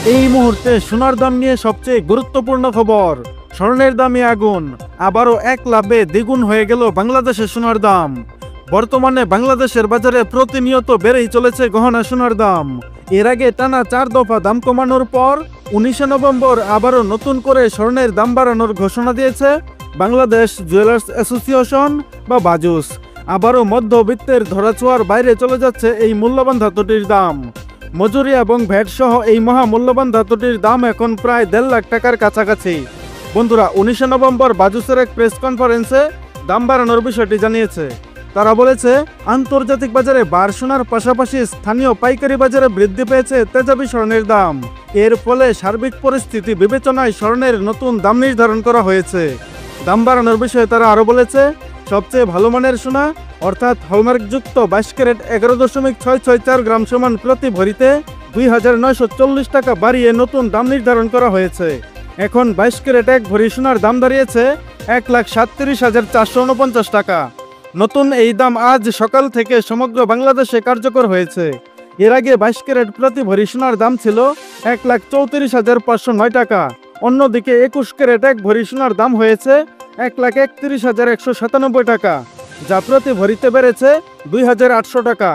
এই মুহূর্তে সোনার দাম নিয়ে সবচেয়ে গুরুত্বপূর্ণ খবর। স্বর্ণের দামে আগুন, আবারও এক লাফে দ্বিগুণ হয়ে গেল বাংলাদেশের সোনার দাম। বর্তমানে বাংলাদেশের বাজারে প্রতিনিয়ত বেড়েই চলেছে গহনা সোনার দাম। এর আগে টানা 4 দফা দাম কমানোর পর 19 নভেম্বর আবারও নতুন করে স্বর্ণের দাম বাড়ানোর ঘোষণা দিয়েছে বাংলাদেশ জুয়েলার্স অ্যাসোসিয়েশন বা বাজুস। আবারও মধ্যবিত্তের ধরাছোঁয়ার বাইরে চলে যাচ্ছে এই মূল্যবান ধাতুটির দাম। মজুরি এবং ভ্যাট সহ এই মহামূল্যবান ধাতুটির দাম এখন প্রায় 1.5 লাখ টাকার কাছাকাছি। বন্ধুরা, 19 নভেম্বর বাজুসের এক প্রেস কনফারেন্সে দাম বাড়ানোর বিষয়টি জানিয়েছে। তারা বলেছে, আন্তর্জাতিক বাজারে বার সোনার পাশাপাশি স্থানীয় পাইকারি বাজারে বৃদ্ধি পেয়েছে তেজাবি স্বর্ণের দাম। এর ফলে সার্বিক পরিস্থিতি বিবেচনায় স্বর্ণের নতুন দাম নির্ধারণ করা হয়েছে। দাম বাড়ানোর বিষয়ে তারা আরও বলেছে, সবচেয়ে ভালো মানের সোনা অর্থাৎ হলমার্কযুক্ত 22 ক্যারেট 11.664 গ্রাম সমান প্রতি ভরিতে 2,940 টাকা বাড়িয়ে নতুন দাম নির্ধারণ করা হয়েছে। এখন 22 ক্যারেট 1 ভরি সোনার দাম দাঁড়িয়েছে 1,37,449 টাকা। নতুন এই দাম আজ সকাল থেকে সমগ্র বাংলাদেশে কার্যকর হয়েছে। এর আগে 22 ক্যারেট প্রতি ভরি সোনার দাম ছিল 1,34,509 টাকা। অন্যদিকে 21 ক্যারেট 1 ভরি সোনার দাম হয়েছে 1,31,197 টাকা, যা প্রতি ভরিতে বেড়েছে 2,800 টাকা,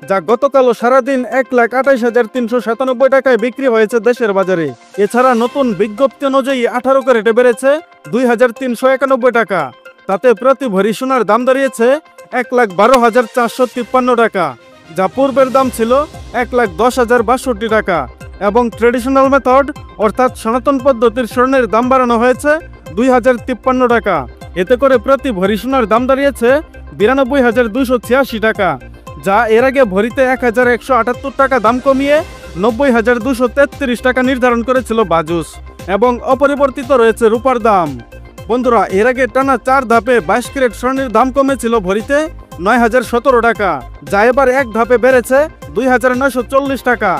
যা গতকালও সারাদিন 1,28,397 টাকায় বিক্রি হয়েছে দেশের বাজারে। এছাড়া নতুন বিজ্ঞপ্তি অনুযায়ী 18 ক্যারেটে বেড়েছে 2,391 টাকা। তাতে প্রতি ভরি সোনার দাম দাঁড়িয়েছে 1,12,453 টাকা, যা পূর্বের দাম ছিল 1,10,062 টাকা। এবং ট্রেডিশনাল মেথড অর্থাৎ সনাতন পদ্ধতির স্বর্ণের দাম বাড়ানো হয়েছে 2,053 টাকা। এতে করে প্রতি ভরি সোনার দাম দাঁড়িয়েছে 92,286 টাকা, যা এর আগে ভরিতে 1,178 টাকা দাম কমিয়ে 90,233 টাকা নির্ধারণ করেছিল বাজুস। এবং অপরিবর্তিত রয়েছে রূপার দাম। বন্ধুরা, এর আগে টানা 4 ধাপে 22 ক্যারেট স্বর্ণের দাম কমেছিল ভরিতে 9,017 টাকা, যা এবার এক ধাপে বেড়েছে 2,940 টাকা।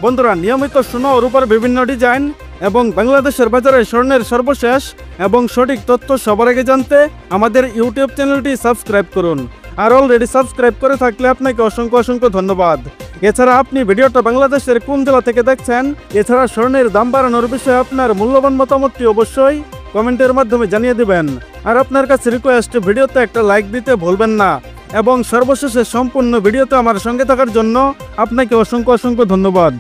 বন্ধুরা, নিয়মিত সোনা ও রূপার বিভিন্ন ডিজাইন এবং বাংলাদেশের বাজারে স্বর্ণের সর্বশেষ এবং সঠিক তথ্য সবার আগে জানতে আমাদের ইউটিউব চ্যানেলটি সাবস্ক্রাইব করুন। আর অলরেডি সাবস্ক্রাইব করে থাকলে আপনাকে অসংখ্য ধন্যবাদ। এছাড়া আপনি ভিডিওটা বাংলাদেশের কোন জেলা থেকে দেখছেন, এছাড়া স্বর্ণের দাম বাড়ানোর বিষয়ে আপনার মূল্যবান মতামতটি অবশ্যই কমেন্টের মাধ্যমে জানিয়ে দেবেন। আর আপনার কাছে রিকোয়েস্ট, ভিডিওতে একটা লাইক দিতে ভুলবেন না। এবং সর্বশেষে সম্পূর্ণ ভিডিওতে আমার সঙ্গে থাকার জন্য আপনাকে অসংখ্য ধন্যবাদ।